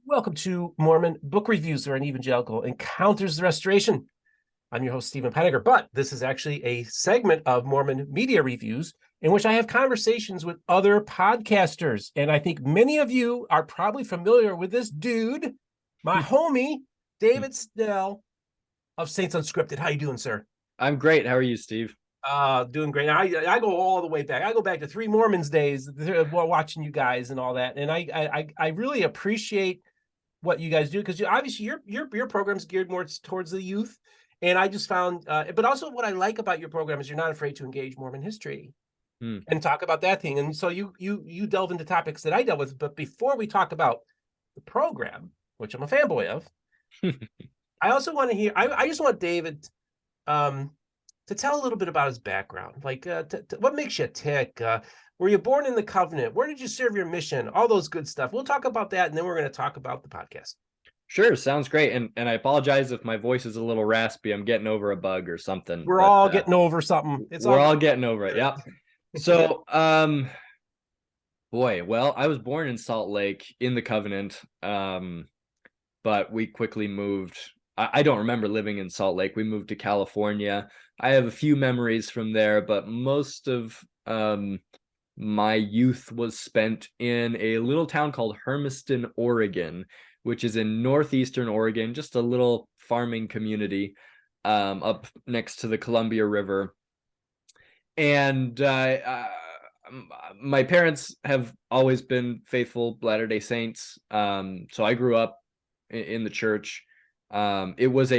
Welcome to Mormon Book Reviews, where an evangelical encounters the restoration. I'm your host, Steven Pynakker, but this is actually a segment of Mormon Media Reviews in which I have conversations with other podcasters. And I think many of you are probably familiar with this dude, my homie, David Snell of Saints Unscripted. How you doing, sir? I'm great. How are you, Steve? Doing great. I go all the way back. I go back to Three Mormons days, watching you guys and all that. And I really appreciate what you guys do, because obviously your program's geared more towards the youth, and I just found but also what I like about your program is you're not afraid to engage Mormon history and talk about that thing. And so you delve into topics that I dealt with. But before we talk about the program, which I'm a fanboy of, I also want to hear I just want David to tell a little bit about his background, like what makes you tick. Were you born in the covenant? Where did you serve your mission? All those good stuff. We'll talk about that, and then we're going to talk about the podcast. Sure, sounds great. And I apologize if my voice is a little raspy. I'm getting over a bug or something. We're all getting over something. We're all getting over it. Yeah. So, boy, well, I was born in Salt Lake in the covenant, but we quickly moved. I don't remember living in Salt Lake. We moved to California. I have a few memories from there, but most of my youth was spent in a little town called Hermiston, Oregon, which is in northeastern Oregon, just a little farming community up next to the Columbia River. And my parents have always been faithful Latter-day Saints. So I grew up in the church. It was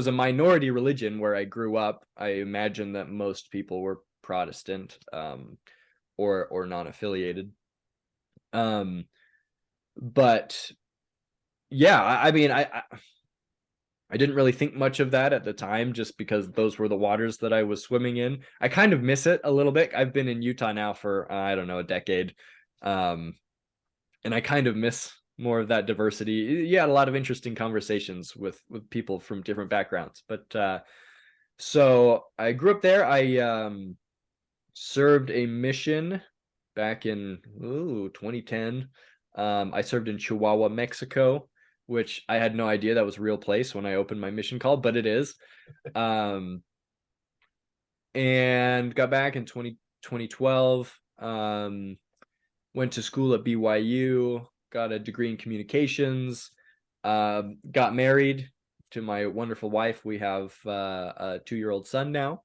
a minority religion where I grew up. I imagine that most people were Protestant. Or non-affiliated. But yeah, I mean, I didn't really think much of that at the time, just because those were the waters that I was swimming in. I kind of miss it a little bit. I've been in Utah now for I don't know, a decade, and I kind of miss more of that diversity. You had a lot of interesting conversations with people from different backgrounds. But so I grew up there. I served a mission back in 2010. I served in Chihuahua, Mexico, which I had no idea that was a real place when I opened my mission call, but it is. And got back in 2012. Went to school at BYU, got a degree in communications, got married to my wonderful wife. We have a 2-year-old son now.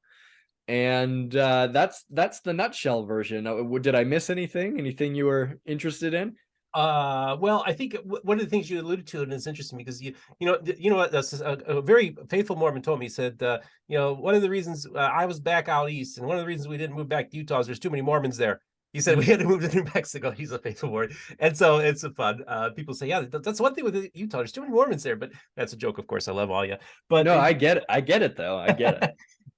And that's the nutshell version. Did I miss anything? Anything you were interested in? Well, I think one of the things you alluded to, and it's interesting because you know what, a very faithful Mormon told me. He said, one of the reasons I was back out east, and one of the reasons we didn't move back to Utah is there's too many Mormons there. He said we had to move to New Mexico. He's a faithful Mormon, and so it's a fun. People say, yeah, that's one thing with Utah. There's too many Mormons there, but that's a joke, of course. I love all you, but no, I get it. I get it, though. I get it.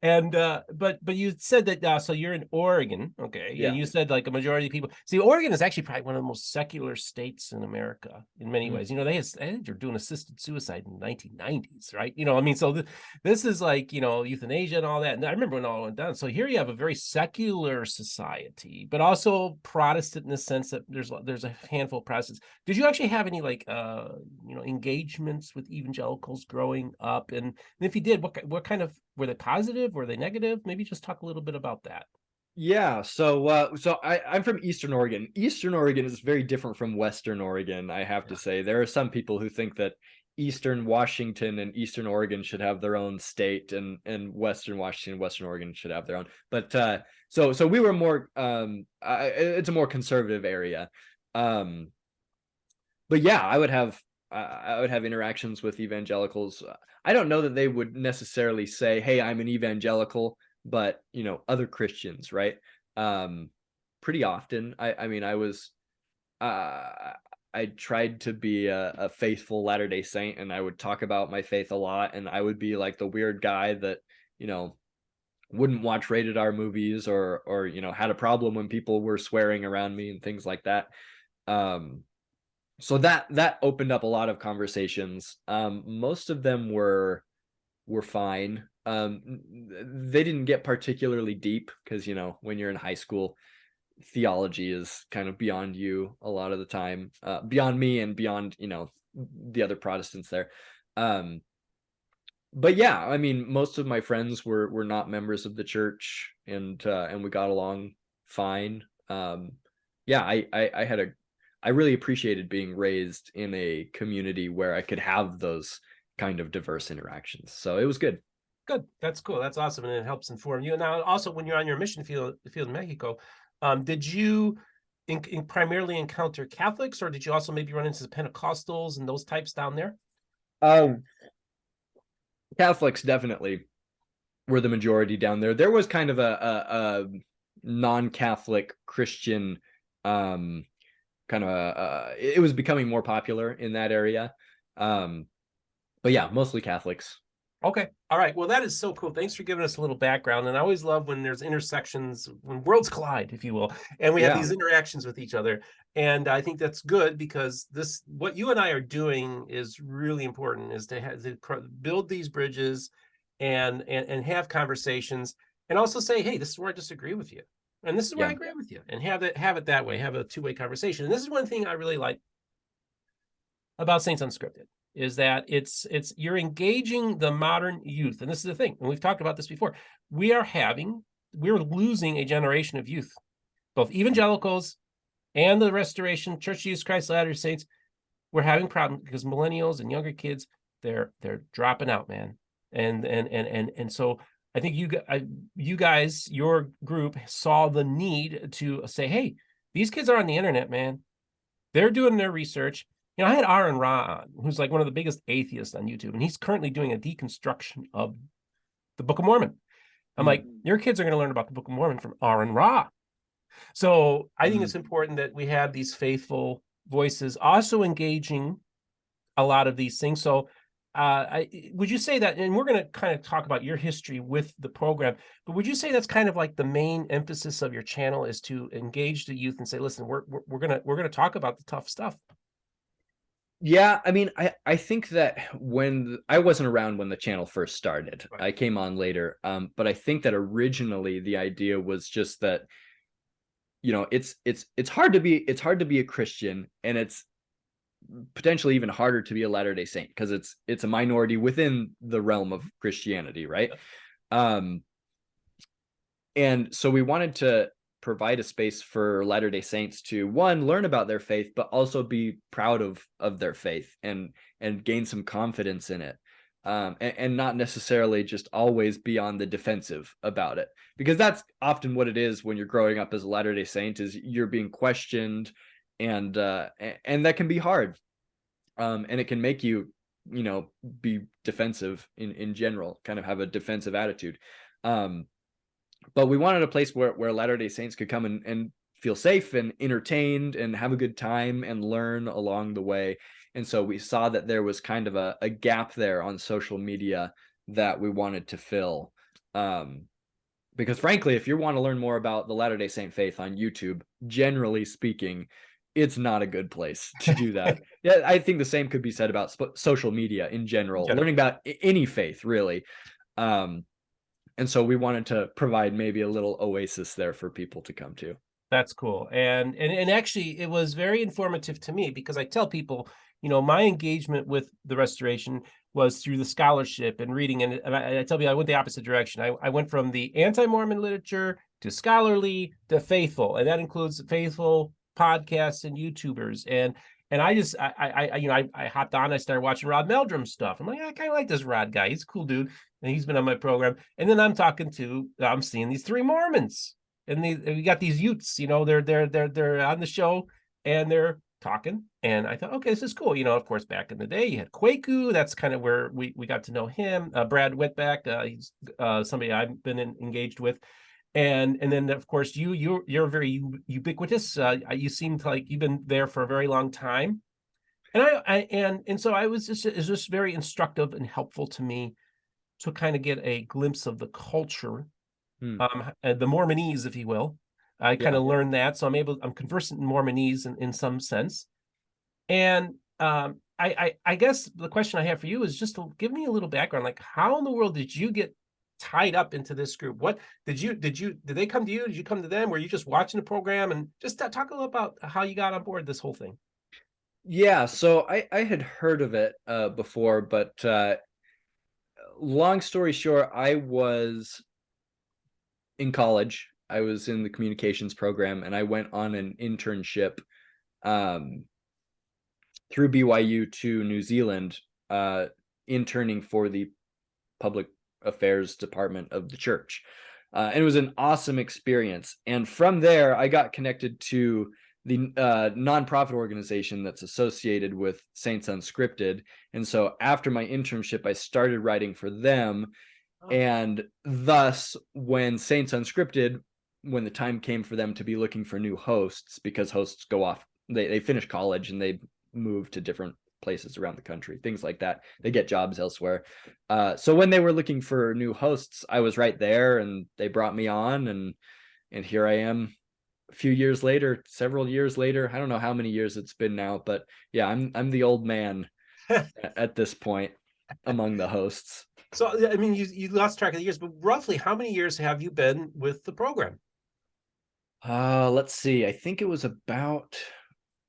And but you said that so you're in Oregon, okay? Yeah. And you said like a majority of people. See, Oregon is actually probably one of the most secular states in America in many ways. I think you're doing assisted suicide in the 1990s, right? I mean, so this is like euthanasia and all that. And I remember when all went down. So here you have a very secular society, but also Protestant in the sense that there's a handful of Protestants. Did you actually have any like engagements with evangelicals growing up? And if you did, what kind of, were they positive? Were they negative? Maybe just talk a little bit about that. Yeah, so I'm from Eastern Oregon. Eastern Oregon is very different from Western Oregon, I have to say. There are some people who think that Eastern Washington and Eastern Oregon should have their own state, and Western Washington and Western Oregon should have their own. But so we were more it's a more conservative area. But yeah, I would have interactions with evangelicals. I don't know that they would necessarily say, "Hey, I'm an evangelical," but other Christians, right? Pretty often. I mean, I was I tried to be a faithful Latter-day Saint, and I would talk about my faith a lot, and I would be like the weird guy that wouldn't watch rated R movies, or had a problem when people were swearing around me and things like that. So that opened up a lot of conversations. Most of them were fine. They didn't get particularly deep because when you're in high school, theology is kind of beyond you a lot of the time, beyond me and beyond, the other Protestants there. But yeah, I mean, most of my friends were not members of the church, and we got along fine. Yeah, I really appreciated being raised in a community where I could have those kind of diverse interactions. So it was good. Good. That's cool. That's awesome. And it helps inform you. Now, also, when you're on your mission field in Mexico, did you primarily encounter Catholics, or did you also maybe run into Pentecostals and those types down there? Catholics definitely were the majority down there. There was kind of a non-Catholic Christian, kind of it was becoming more popular in that area. But yeah, mostly Catholics. Okay. All right. Well, that is so cool. Thanks for giving us a little background. And I always love when there's intersections, when worlds collide, if you will, and we have these interactions with each other. And I think that's good, because what you and I are doing is really important, is to build these bridges and have conversations, and also say, hey, this is where I disagree with you, and this is where I agree with you, and have it that way, have a two-way conversation. And this is one thing I really like about Saints Unscripted, is that it's you're engaging the modern youth. And this is the thing, and we've talked about this before, we're losing a generation of youth, both evangelicals and the Restoration Church of Jesus Christ of Latter-day Saints. We're having problems because millennials and younger kids, they're dropping out, man. And so I think you guys, your group, saw the need to say, hey, these kids are on the internet, man. They're doing their research. I had Aaron Ra on, who's like one of the biggest atheists on YouTube, and he's currently doing a deconstruction of the Book of Mormon. I'm like, your kids are going to learn about the Book of Mormon from Aaron Ra. So I think it's important that we have these faithful voices also engaging a lot of these things. So would you say that, and we're going to kind of talk about your history with the program, but would you say that's kind of like the main emphasis of your channel, is to engage the youth and say, listen, we're going to talk about the tough stuff? Yeah, I mean, I think that when I wasn't around when the channel first started, I came on later. But I think that originally the idea was just that, it's hard to be a Christian, and it's potentially even harder to be a Latter-day Saint, because it's a minority within the realm of Christianity, right? And so we wanted to provide a space for Latter-day Saints to, one, learn about their faith, but also be proud of their faith and gain some confidence in it, and not necessarily just always be on the defensive about it, because that's often what it is when you're growing up as a Latter-day Saint, is you're being questioned, and that can be hard, and it can make you be defensive in general, kind of have a defensive attitude. But we wanted a place where Latter-day Saints could come and feel safe and entertained and have a good time and learn along the way. And so we saw that there was kind of a gap there on social media that we wanted to fill. Because frankly, if you want to learn more about the Latter-day Saint faith on YouTube, generally speaking, it's not a good place to do that. Yeah, I think the same could be said about social media in general, learning about any faith, really. And so we wanted to provide maybe a little oasis there for people to come to. That's cool. And actually, it was very informative to me, because I tell people, my engagement with the Restoration was through the scholarship and reading. And I tell you, I went the opposite direction. I went from the anti-Mormon literature to scholarly to faithful. And that includes faithful podcasts and YouTubers. And I hopped on, I started watching Rod Meldrum's stuff. I'm like, I kind of like this Rod guy. He's a cool dude. And he's been on my program. And then I'm seeing these three Mormons, and we got these youths, they're on the show and they're talking. And I thought, okay, this is cool. Of course, back in the day, you had Kwaku. That's kind of where we got to know him. Brad Whitback, he's somebody I've been engaged with. And then, of course, you're very ubiquitous. You seemed like you've been there for a very long time. And so it's just very instructive and helpful to me to kind of get a glimpse of the culture, the Mormonese, if you will. I kind of learned that, so I'm conversant in Mormonese in some sense. And I guess the question I have for you is just to give me a little background, like, how in the world did you get tied up into this group. What did they come to you? Did you come to them? Were you just watching the program? And just talk a little about how you got on board this whole thing. Yeah, so I had heard of it before, but long story short, I was in college. I was in the communications program, and I went on an internship through BYU to New Zealand, interning for the public affairs department of the church. And it was an awesome experience. And from there, I got connected to the nonprofit organization that's associated with Saints Unscripted. And so after my internship, I started writing for them. And thus, when Saints Unscripted, when the time came for them to be looking for new hosts, because hosts go off, they finish college and they move to different places around the country, things like that. They get jobs elsewhere. So when they were looking for new hosts, I was right there, and they brought me on, and here I am a few years later, several years later. I don't know how many years it's been now, but yeah, I'm the old man at this point among the hosts. So, I mean, you lost track of the years, but roughly how many years have you been with the program? Let's see. I think it was about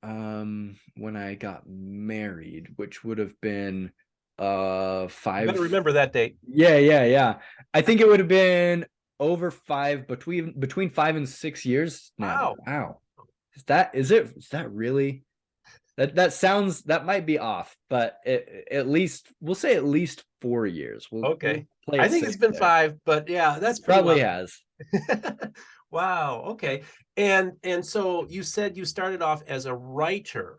when I got married, which would have been 5. You better remember that date. Yeah. I think it would have been over 5, between 5 and 6 years now. Wow. Is that really? That might be off, but at least we'll say at least 4 years. Okay. We'll I think it's been 5, but yeah, that's probably has. Wow. Okay. And so you said you started off as a writer.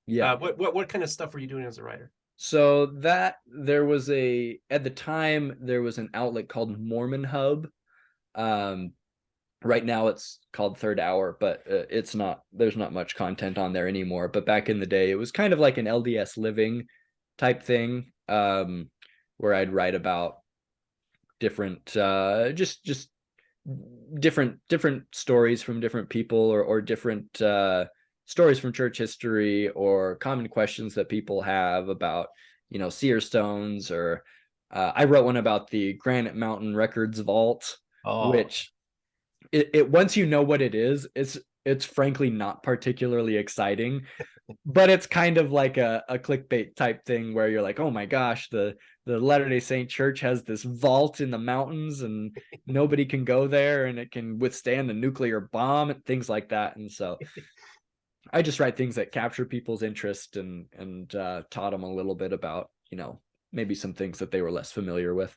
Yeah. What kind of stuff were you doing as a writer? So at the time there was an outlet called Mormon Hub. Right now it's called Third Hour, but there's not much content on there anymore. But back in the day, it was kind of like an LDS living type thing, where I'd write about different, just different stories from different people, or different stories from church history, or common questions that people have about, seer stones, or I wrote one about the Granite Mountain Records Vault, which it once you know what it is, it's frankly not particularly exciting, but it's kind of like a clickbait type thing where you're like, oh my gosh, the Latter-day Saint Church has this vault in the mountains and nobody can go there, and it can withstand a nuclear bomb and things like that. And so I just write things that capture people's interest, and taught them a little bit about, maybe some things that they were less familiar with.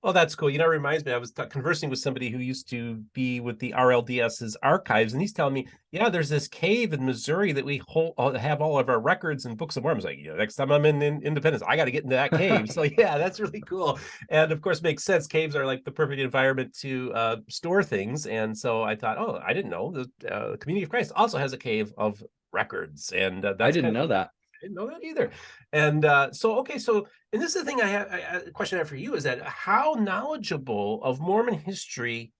Oh, that's cool. It reminds me, I was conversing with somebody who used to be with the RLDS's archives, and he's telling me, yeah, there's this cave in Missouri that we have all of our records and Books of Mormon. I was like, next time I'm in Independence, I got to get into that cave. So yeah, that's really cool. And of course, makes sense. Caves are like the perfect environment to store things. And so I thought, oh, I didn't know the Community of Christ also has a cave of records. And I didn't know that. I didn't know that either. And and this is the thing a question I have for you, is that how knowledgeable of Mormon history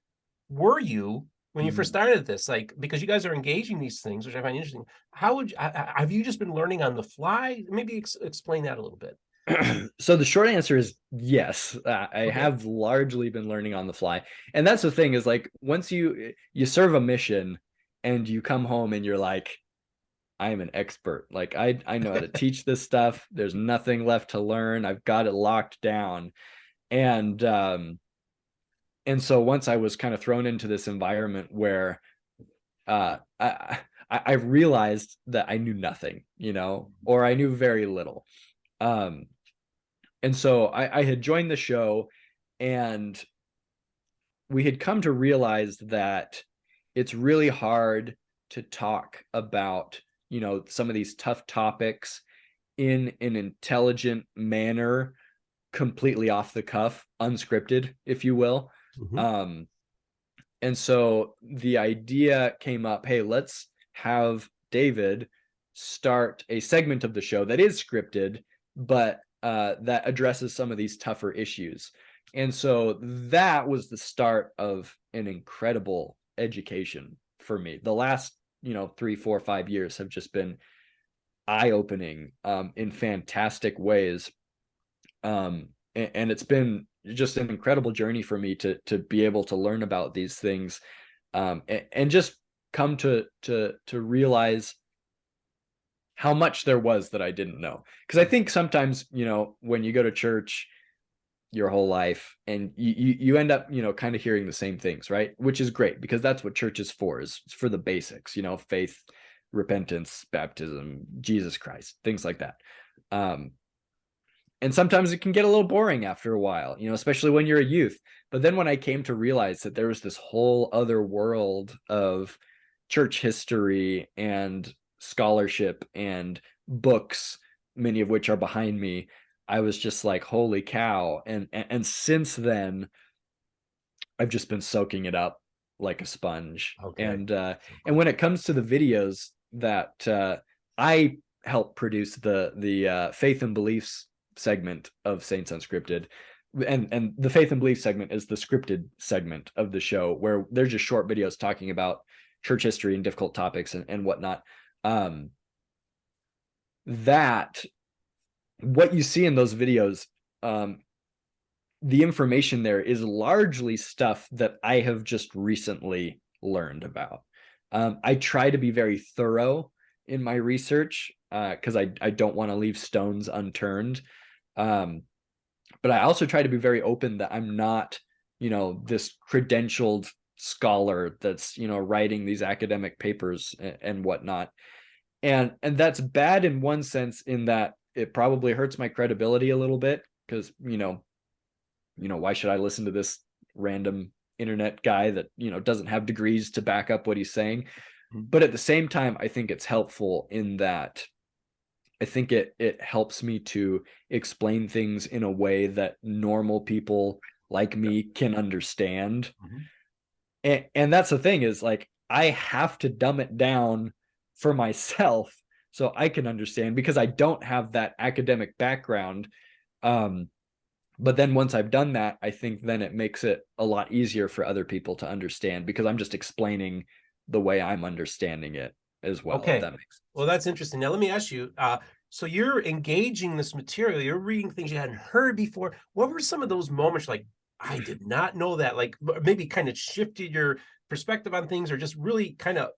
were you when you first started this? Like, because you guys are engaging these things, which I find interesting. Have you just been learning on the fly? Maybe explain that a little bit. So the short answer is yes. I have largely been learning on the fly. And that's the thing, is like, once you serve a mission and you come home and you're like, I am an expert. Like, I know how to teach this stuff. There's nothing left to learn. I've got it locked down. And so once I was kind of thrown into this environment where I realized that I knew nothing, or I knew very little. And so I had joined the show, and we had come to realize that it's really hard to talk about, some of these tough topics in an intelligent manner, completely off the cuff, unscripted, if you will. Mm-hmm. And so the idea came up, hey, let's have David start a segment of the show that is scripted, but that addresses some of these tougher issues. And so that was the start of an incredible education for me. The last 3, 4, 5 years have just been eye-opening in fantastic ways. And it's been just an incredible journey for me to be able to learn about these things, and just come to realize how much there was that I didn't know. Because I think sometimes, when you go to church your whole life and you end up, kind of hearing the same things, right? Which is great, because that's what church is for, is for the basics, faith, repentance, baptism, Jesus Christ, things like that. And sometimes it can get a little boring after a while, especially when you're a youth. But then when I came to realize that there was this whole other world of church history and scholarship and books, many of which are behind me, I was just like, holy cow. And since then, I've just been soaking it up like a sponge. Okay. And when it comes to the videos that I help produce, the faith and beliefs segment of Saints Unscripted, and the faith and belief segment is the scripted segment of the show, where they're just short videos talking about church history and difficult topics and whatnot. That what you see in those videos, the information there is largely stuff that I have just recently learned about. I try to be very thorough in my research, because I don't want to leave stones unturned. But I also try to be very open that I'm not, this credentialed scholar that's, writing these academic papers and whatnot. And that's bad in one sense, in that it probably hurts my credibility a little bit, because, why should I listen to this random internet guy that, doesn't have degrees to back up what he's saying? But at the same time, I think it's helpful in that I think it helps me to explain things in a way that normal people like me can understand. And that's the thing, is like, I have to dumb it down for myself so I can understand, because I don't have that academic background. But then once I've done that, I think then it makes it a lot easier for other people to understand, because I'm just explaining the way I'm understanding it as well. Okay. If that makes sense. Well, that's interesting. Now, let me ask you, so you're engaging this material, you're reading things you hadn't heard before. What were some of those moments like, I did not know that, like maybe kind of shifted your perspective on things, or just really kind of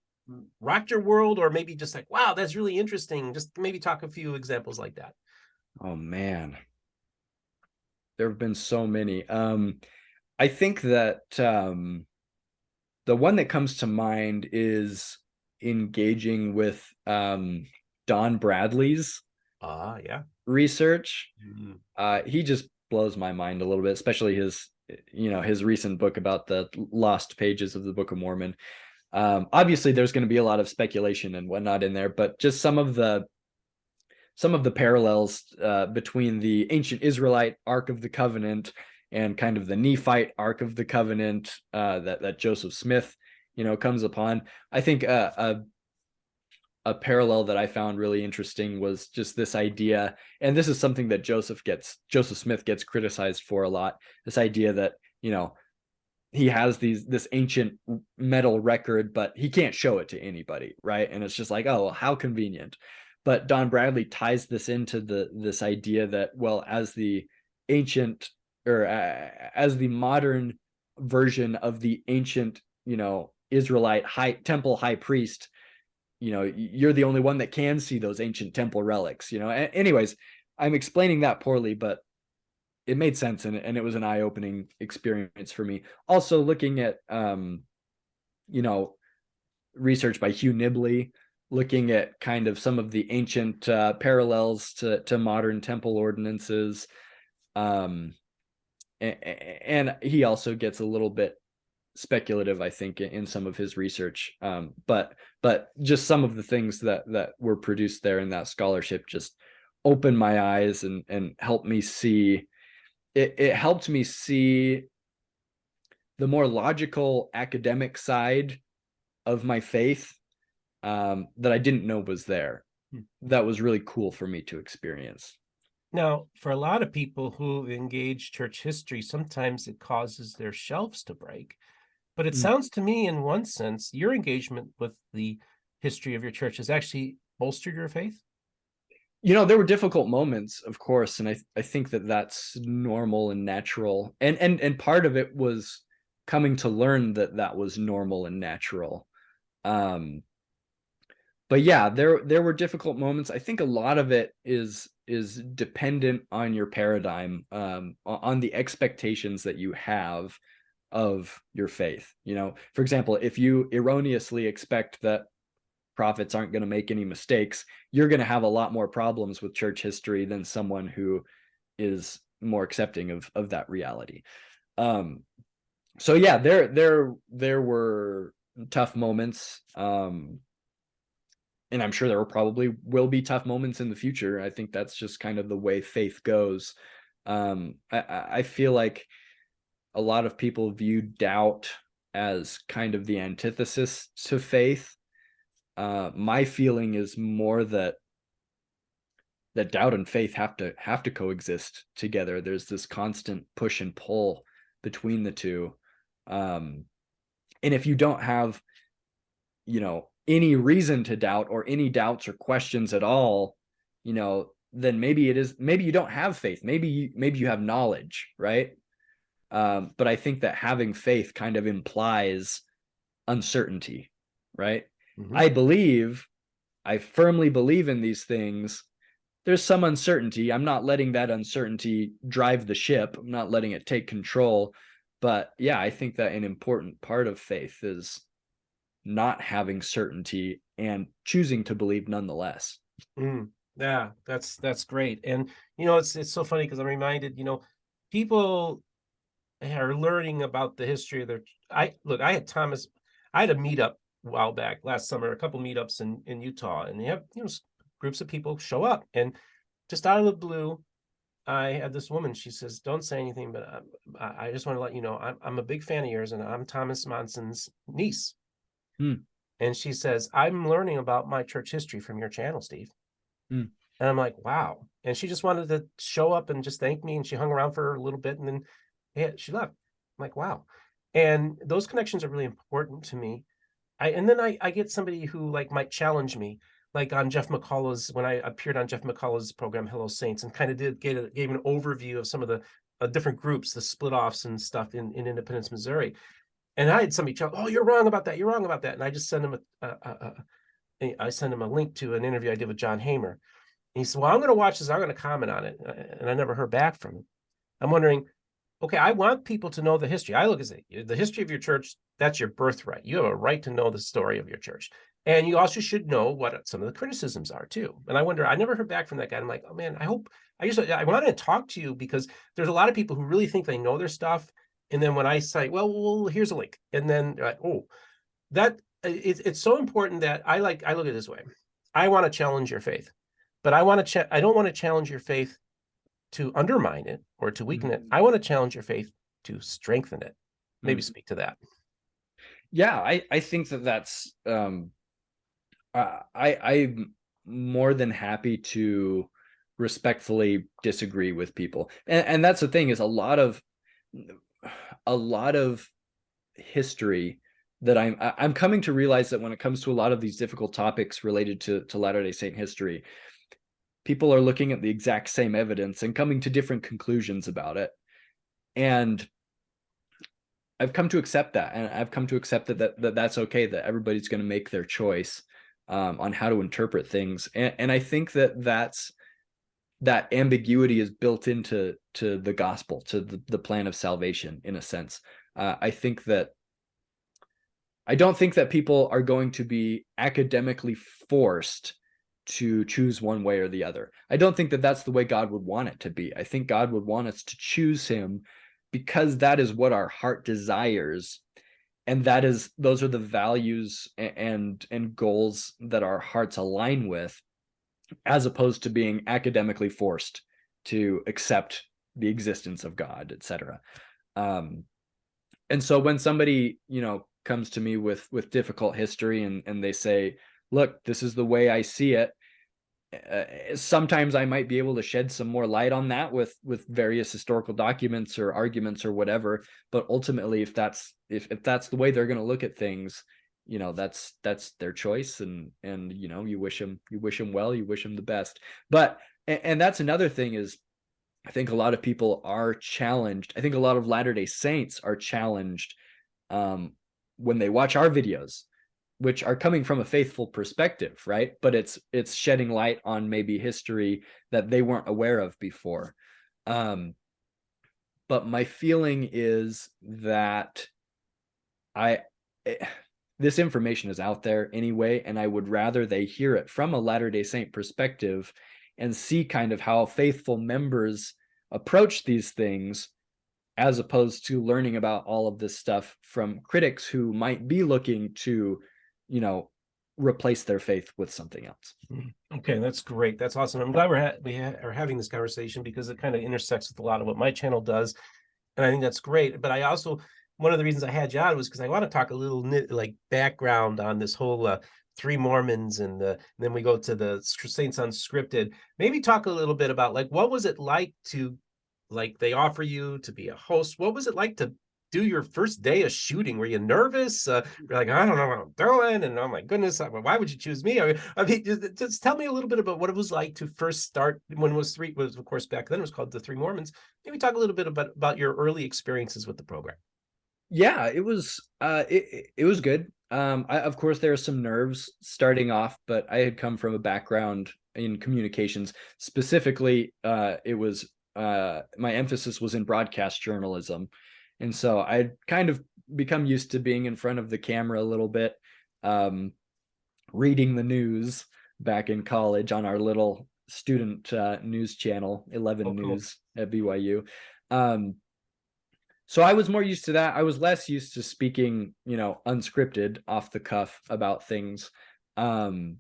rocked your world, or maybe just like, wow, that's really interesting? Just maybe talk a few examples like that. Oh man, there have been so many. I think that the one that comes to mind is engaging with Don Bradley's research. He just blows my mind a little bit, especially his recent book about the lost pages of the Book of Mormon. Obviously there's going to be a lot of speculation and whatnot in there, but just some of the parallels between the ancient Israelite Ark of the Covenant and kind of the Nephite Ark of the Covenant that Joseph Smith, comes upon. I think a parallel that I found really interesting was just this idea, and this is something that Joseph Smith gets criticized for a lot, this idea that, he has this ancient metal record, but he can't show it to anybody, right? And it's just like, oh, how convenient. But Don Bradley ties this into this idea that, well, as the ancient, or as the modern version of the ancient, Israelite temple high priest, you're the only one that can see those ancient temple relics. Anyways, I'm explaining that poorly, but it made sense, and it was an eye-opening experience for me. Also looking at research by Hugh Nibley, looking at kind of some of the ancient parallels to modern temple ordinances. And he also gets a little bit speculative, I think, in some of his research. But just some of the things that were produced there in that scholarship just opened my eyes and helped me see. It helped me see the more logical academic side of my faith that I didn't know was there. That was really cool for me to experience. Now, for a lot of people who engage church history, sometimes it causes their shelves to break. But it sounds to me, in one sense, your engagement with the history of your church has actually bolstered your faith. There were difficult moments, of course, and I think that that's normal and natural, and part of it was coming to learn that that was normal and natural. Um, but yeah, there were difficult moments. I think a lot of it is dependent on your paradigm, on the expectations that you have of your faith. For example, if you erroneously expect that prophets aren't going to make any mistakes, you're going to have a lot more problems with church history than someone who is more accepting of that reality. So yeah, there were tough moments, and I'm sure there probably will be tough moments in the future. I think that's just kind of the way faith goes. I feel like a lot of people view doubt as kind of the antithesis to faith. My feeling is more that doubt and faith have to coexist together. There's this constant push and pull between the two. And if you don't have, any reason to doubt, or any doubts or questions at all, then maybe you don't have faith. Maybe you have knowledge, right? But I think that having faith kind of implies uncertainty, right? Mm-hmm. I firmly believe in these things. There's some uncertainty. I'm not letting that uncertainty drive the ship. I'm not letting it take control. But yeah, I think that an important part of faith is not having certainty and choosing to believe nonetheless. Yeah, that's great. And it's so funny because I'm reminded, people are learning about the history of their. I had a meetup a while back last summer, a couple meetups in Utah, and they have groups of people show up, and just out of the blue, I had this woman. She says, "Don't say anything, but I just want to let you know I'm a big fan of yours, and I'm Thomas Monson's niece." Hmm. And she says, "I'm learning about my church history from your channel, Steve." Hmm. And I'm like, "Wow." And she just wanted to show up and just thank me. And she hung around for a little bit, and then she left. I'm like, "Wow." And those connections are really important to me. And then I get somebody who like might challenge me, like on Jeff McCullough's, when I appeared on Jeff McCullough's program, Hello Saints, and kind of gave an overview of some of the different groups, the split offs and stuff in Independence, Missouri. And I had somebody tell, "Oh, you're wrong about that. You're wrong about that." And I just send him I sent him a link to an interview I did with John Hamer. And he said, "Well, I'm going to watch this. I'm going to comment on it." And I never heard back from him. I'm wondering, okay, I want people to know the history. I look at the history of your church. That's your birthright. You have a right to know the story of your church. And you also should know what some of the criticisms are too. And I wonder, I never heard back from that guy. I'm like, oh man, I wanted to talk to you because there's a lot of people who really think they know their stuff. And then when I say, well, here's a link. And then they're like, oh, it's so important that I look at it this way. I want to challenge your faith, but I don't want to challenge your faith to undermine it or to weaken it. I want to challenge your faith to strengthen it. Maybe speak to that. Yeah, I think that's I'm more than happy to respectfully disagree with people. And that's the thing, is a lot of history that I'm coming to realize that when it comes to a lot of these difficult topics related to Latter-day Saint history, people are looking at the exact same evidence and coming to different conclusions about it. And I've come to accept that, and I've come to accept that that's okay, that everybody's going to make their choice on how to interpret things. And I think that ambiguity is built into the gospel, to the plan of salvation, in a sense. I don't think that people are going to be academically forced to choose one way or the other. I don't think that that's the way God would want it to be. I think God would want us to choose him because that is what our heart desires, and those are the values and goals that our hearts align with, as opposed to being academically forced to accept the existence of God, etc. And so when somebody comes to me with difficult history, and they say, look, this is the way I see it, sometimes I might be able to shed some more light on that with various historical documents or arguments or whatever. But ultimately, if that's the way they're going to look at things, that's their choice, and you wish them well, you wish them the best. But and that's another thing is, I think a lot of people are challenged. I think a lot of Latter-day Saints are challenged when they watch our videos, which are coming from a faithful perspective, right? But it's shedding light on maybe history that they weren't aware of before. But my feeling is that this information is out there anyway, and I would rather they hear it from a Latter-day Saint perspective and see kind of how faithful members approach these things, as opposed to learning about all of this stuff from critics who might be looking to, replace their faith with something else. Okay, that's great. That's awesome. I'm glad we are having this conversation, because it kind of intersects with a lot of what my channel does, and I think that's great. But I also, one of the reasons I had you on was because I want to talk a little background on this whole Three Mormons, and then we go to the Saints Unscripted. Maybe talk a little bit about what was it like to, they offer you to be a host. What was it like to do your first day of shooting? Were you nervous? You're like, I don't know what I'm doing, and oh my goodness, why would you choose me? I mean, just tell me a little bit about what it was like to first start when it was of course back then it was called the Three Mormons. Maybe talk a little bit about your early experiences with the program. Yeah, it was good. Of course there are some nerves starting off, but I had come from a background in communications. Specifically, it was my emphasis was in broadcast journalism. And so I'd kind of become used to being in front of the camera a little bit, reading the news back in college on our little student news channel, 11 News at BYU. So I was more used to that. I was less used to speaking, unscripted, off the cuff about things. But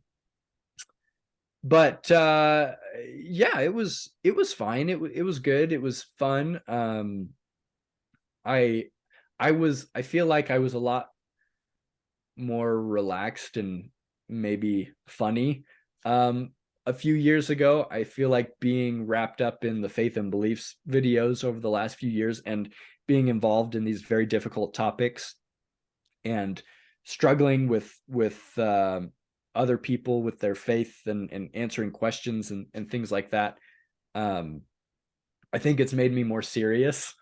yeah, it was fine. It was good. It was fun. I feel like I was a lot more relaxed and maybe funny a few years ago. I feel like being wrapped up in the faith and beliefs videos over the last few years, and being involved in these very difficult topics, and struggling with other people with their faith, and answering questions and things like that. I think it's made me more serious.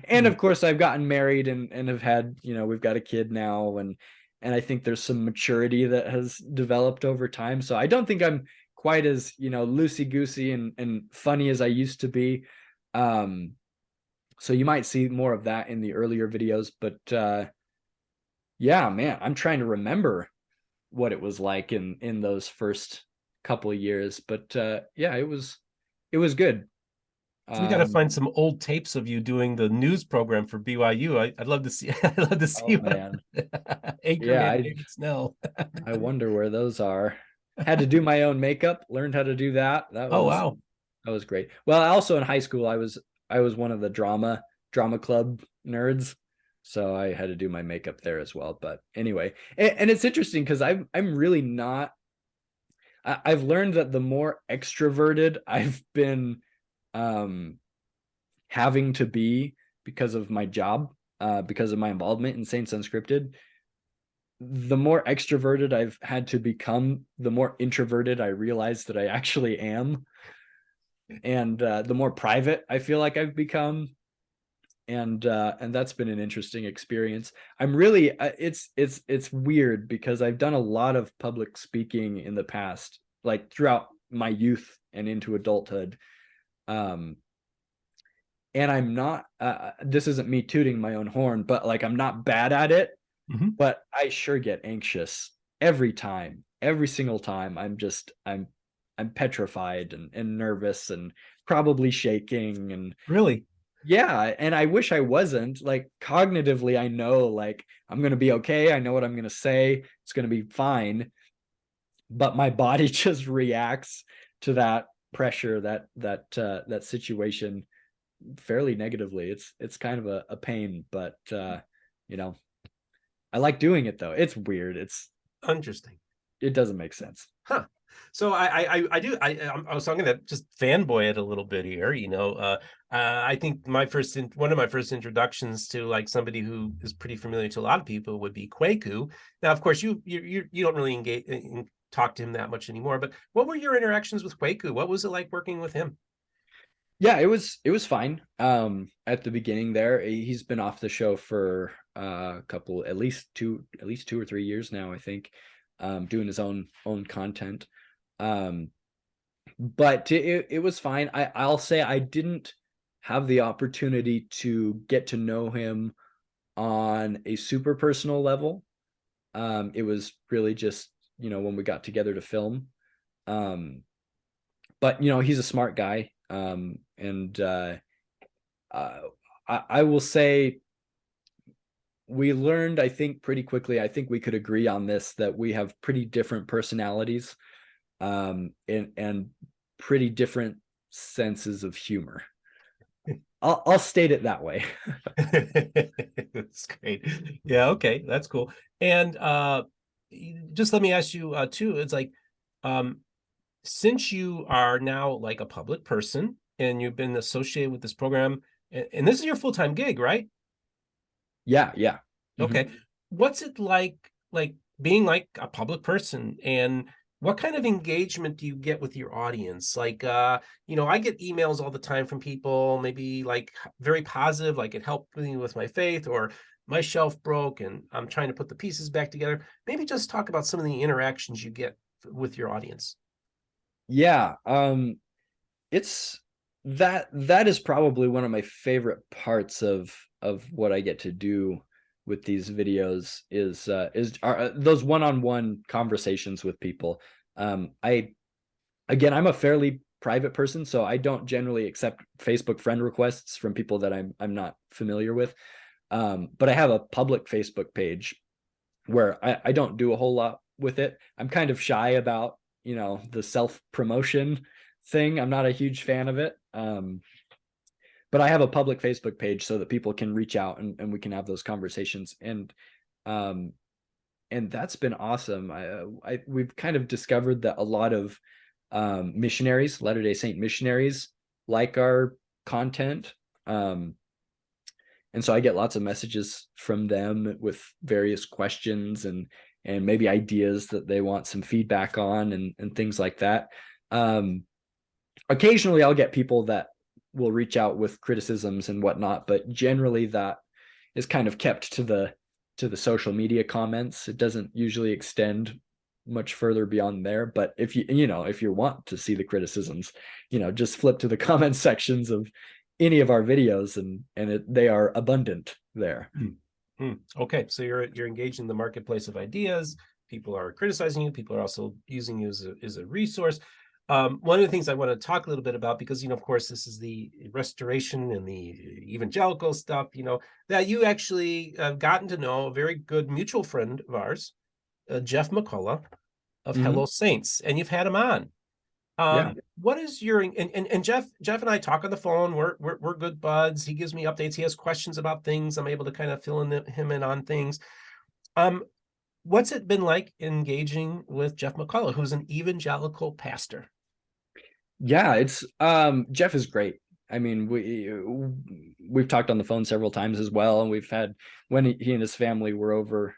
And of course I've gotten married and have had, we've got a kid now, and I think there's some maturity that has developed over time. So I don't think I'm quite as, loosey-goosey and funny as I used to be. So you might see more of that in the earlier videos, but yeah, man, I'm trying to remember what it was like in those first couple of years. But yeah, it was good. We got to find some old tapes of you doing the news program for BYU. I'd love to see. I'd love to see. Oh, man. Anchorman David Snell. I wonder where those are. Had to do my own makeup. Learned how to do that. Wow, that was great. Well, also in high school, I was one of the drama club nerds, so I had to do my makeup there as well. But anyway, and it's interesting because I'm really not. I've learned that the more extroverted I've been having to be because of my job, because of my involvement in Saints Unscripted, the more extroverted I've had to become, the more introverted I realize that I actually am. And the more private I feel like I've become. And that's been an interesting experience. I'm really, it's weird because I've done a lot of public speaking in the past, like throughout my youth and into adulthood. And I'm not, this isn't me tooting my own horn, but I'm not bad at it, but I sure get anxious every single time. I'm petrified and nervous and probably shaking, and really, yeah. And I wish I wasn't. Cognitively, I know I'm going to be okay. I know what I'm going to say. It's going to be fine. But my body just reacts to that pressure, that situation fairly negatively. It's kind of a pain, but I like doing it though. It's weird. It's interesting. It doesn't make sense. Huh. So I was talking to just fanboy it a little bit here, I think one of my first introductions to like somebody who is pretty familiar to a lot of people would be Kwaku. Now, of course, you don't really engage talk to him that much anymore, but what were your interactions with Kwaku? What was it like working with him? Yeah, it was fine. At the beginning there, he's been off the show for a couple, at least 2 or 3 years now, I think, doing his own content. Um, but it was fine. I'll say I didn't have the opportunity to get to know him on a super personal level. It was really just, when we got together to film. But he's a smart guy. And I will say we learned, I think, pretty quickly. I think we could agree on this, that we have pretty different personalities, and pretty different senses of humor. I'll state it that way. That's great. Yeah, okay, that's cool. And just let me ask you too, it's like since you are now like a public person and you've been associated with this program, and this is your full-time gig, right? Yeah, yeah. Mhm. Okay. What's it like being like a public person, and what kind of engagement do you get with your audience? Like I get emails all the time from people, maybe like very positive, like it helped me with my faith, or my shelf broke and I'm trying to put the pieces back together. Maybe just talk about some of the interactions you get with your audience. Yeah, it's that is probably one of my favorite parts of what I get to do with these videos are those one-on-one conversations with people. I'm a fairly private person, so I don't generally accept Facebook friend requests from people that I'm not familiar with. But I have a public Facebook page where I don't do a whole lot with it. I'm kind of shy about, the self-promotion thing. I'm not a huge fan of it. But I have a public Facebook page so that people can reach out, and we can have those conversations. Um, and that's been awesome. We've kind of discovered that a lot of missionaries, Latter-day Saint missionaries, like our content. And so I get lots of messages from them with various questions and maybe ideas that they want some feedback on, and things like that. Occasionally I'll get people that will reach out with criticisms and whatnot, but generally that is kind of kept to the social media comments. It doesn't usually extend much further beyond there. But if you want to see the criticisms, just flip to the comment sections of any of our videos, and they are abundant there. Okay, so you're engaged in the marketplace of ideas. People are criticizing you. People are also using you as a resource. One of the things I want to talk a little bit about, because of course this is the restoration and the evangelical stuff, that you actually gotten to know a very good mutual friend of ours, Jeff McCullough of Mhm. Hello Saints, and you've had him on. Yeah. What is your and Jeff and I talk on the phone. We're good buds. He gives me updates. He has questions about things. I'm able to kind of fill him in on things. Um, what's it been like engaging with Jeff McCullough, who's an evangelical pastor? Yeah, it's Jeff is great. I mean, we've talked on the phone several times as well, and we've had, when he and his family were over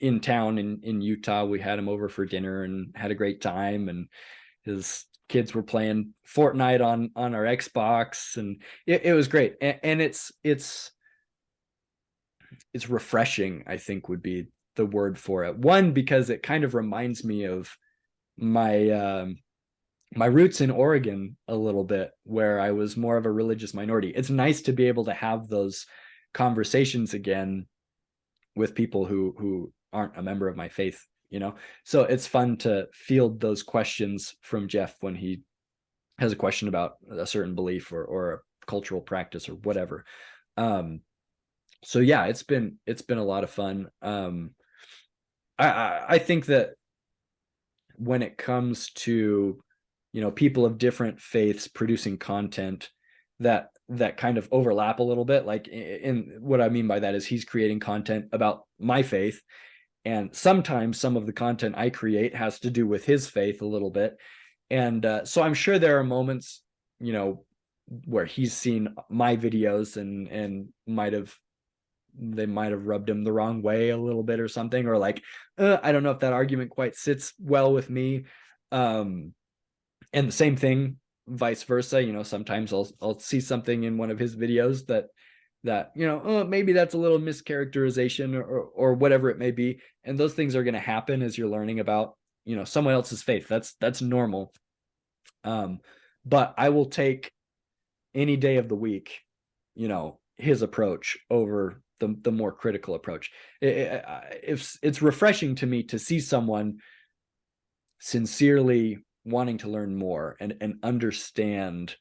in town in Utah, we had him over for dinner and had a great time, and his kids were playing Fortnite on our Xbox, and it was great. And it's refreshing, I think, would be the word for it. One, because it kind of reminds me of my my roots in Oregon a little bit, where I was more of a religious minority. It's nice to be able to have those conversations again with people who aren't a member of my faith, So it's fun to field those questions from Jeff when he has a question about a certain belief or a cultural practice or whatever. So yeah, it's been a lot of fun. I think that when it comes to people of different faiths producing content that kind of overlap a little bit, like, in what I mean by that is he's creating content about my faith, And sometimes some of the content I create has to do with his faith a little bit. And so I'm sure there are moments, you know, where he's seen my videos and they might have rubbed him the wrong way a little bit or something, or like, I don't know if that argument quite sits well with me. And the same thing, vice versa. You know, sometimes I'll see something in one of his videos that you know, maybe that's a little mischaracterization or whatever it may be. And those things are going to happen as you're learning about, you know, someone else's faith. That's normal. But I will take any day of the week, you know, his approach over the more critical approach. It's refreshing to me to see someone sincerely wanting to learn more and understand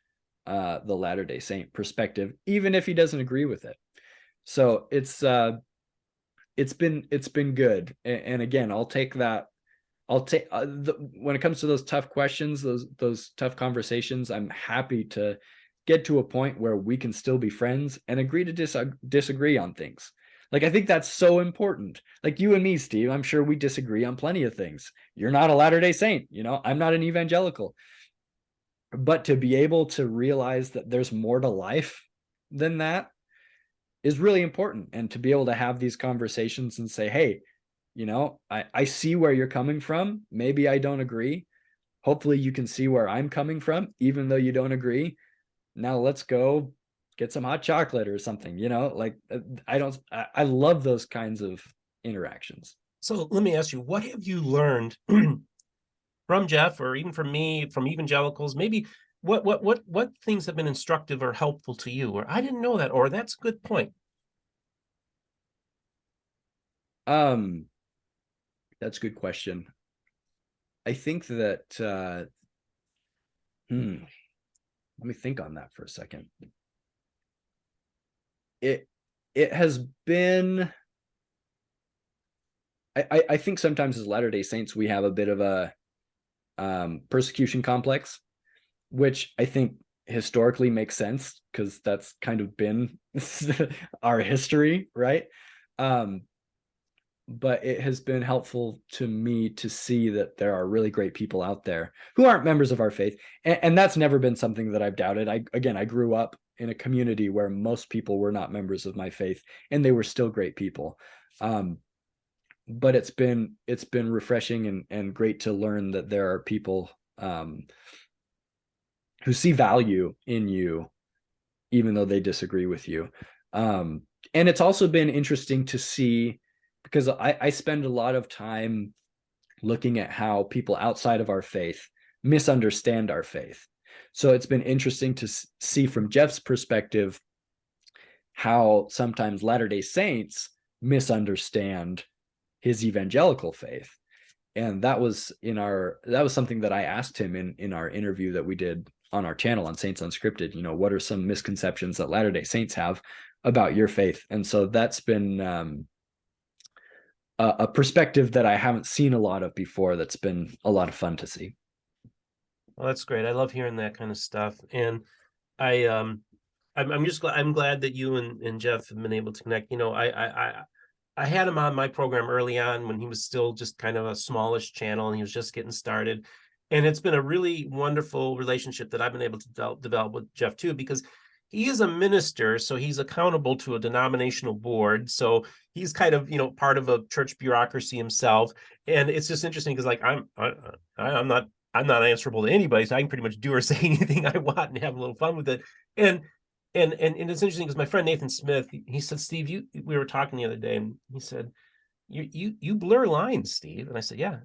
the Latter-day Saint perspective, even if he doesn't agree with it. So it's been good. And again, I'll take that. I'll take when it comes to those tough questions, those tough conversations, I'm happy to get to a point where we can still be friends and agree to disagree on things. Like, I think that's so important. Like you and me, Steve, I'm sure we disagree on plenty of things. You're not a Latter-day Saint, you know, I'm not an evangelical. But to be able to realize that there's more to life than that is really important. And to be able to have these conversations and say, hey, you know, I see where you're coming from. Maybe I don't agree. Hopefully you can see where I'm coming from, even though you don't agree. Now let's go get some hot chocolate or something, you know, like I love those kinds of interactions. So let me ask you, what have you learned from Jeff, or even from me, from evangelicals? Maybe what things have been instructive or helpful to you, or I didn't know that, or that's a good point? That's a good question. I think that let me think on that for a second. It has been, I think sometimes as Latter-day Saints, we have a bit of a persecution complex, which I think historically makes sense because that's kind of been our history, right? But it has been helpful to me to see that there are really great people out there who aren't members of our faith. And that's never been something that I've doubted. I grew up in a community where most people were not members of my faith, and they were still great people. But it's been refreshing and great to learn that there are people who see value in you, even though they disagree with you. And it's also been interesting to see, because I spend a lot of time looking at how people outside of our faith misunderstand our faith. So it's been interesting to see from Jeff's perspective how sometimes Latter-day Saints misunderstand his evangelical faith. And that was something that I asked him in our interview that we did on our channel on Saints Unscripted. You know, what are some misconceptions that Latter-day Saints have about your faith? And so that's been a perspective that I haven't seen a lot of before. That's been a lot of fun to see. Well, that's great. I love hearing that kind of stuff. And I'm just glad, I'm glad that you and Jeff have been able to connect. You know, I had him on my program early on when he was still just kind of a smallish channel and he was just getting started. And it's been a really wonderful relationship that I've been able to develop with Jeff too, because he is a minister, so he's accountable to a denominational board. So he's kind of, you know, part of a church bureaucracy himself. And it's just interesting because, like, I'm not answerable to anybody, so I can pretty much do or say anything I want and have a little fun with it. And it's interesting because my friend Nathan Smith, he said, Steve, we were talking the other day, and he said, you blur lines, Steve. And I said, yeah,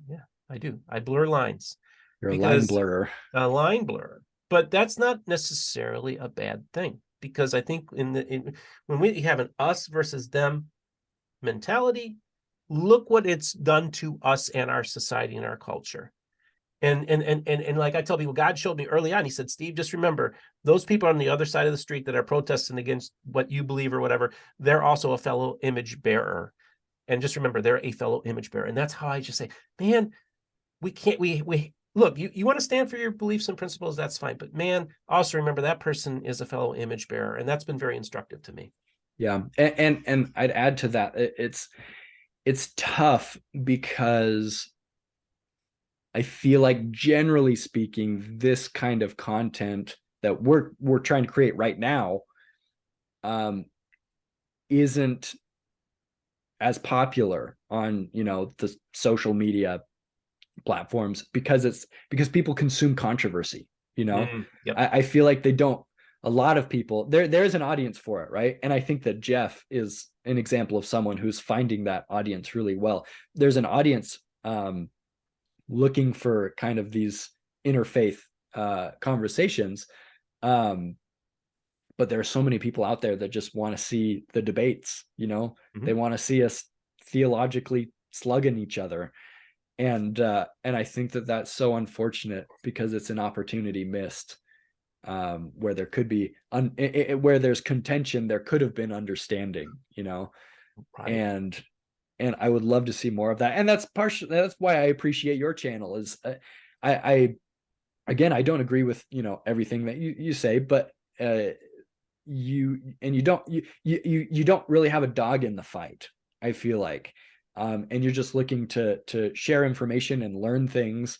I do. I blur lines. You're a line blurrer. A line blurrer. But that's not necessarily a bad thing, because I think when we have an us versus them mentality, look what it's done to us and our society and our culture. And like I tell people, God showed me early on, he said, Steve, just remember, those people on the other side of the street that are protesting against what you believe or whatever, they're also a fellow image bearer. And just remember, they're a fellow image bearer. And that's how I just say, man, we look, you want to stand for your beliefs and principles, that's fine. But man, also remember that person is a fellow image bearer. And that's been very instructive to me. Yeah. And I'd add to that, it's tough because I feel like, generally speaking, this kind of content that we're trying to create right now isn't as popular on, the social media platforms, because people consume controversy. Yep. I feel like they don't. A lot of people, there's an audience for it, right? And I think that Jeff is an example of someone who's finding that audience really well. There's an audience looking for kind of these interfaith conversations, but there are so many people out there that just want to see the debates. They want to see us theologically slugging each other, and I think that that's so unfortunate, because it's an opportunity missed, where there could be where there's contention, there could have been understanding. Right. And I would love to see more of that. And that's why I appreciate your channel. Is I again, I don't agree with everything that you say, but you don't really have a dog in the fight, I feel like. And you're just looking to share information and learn things.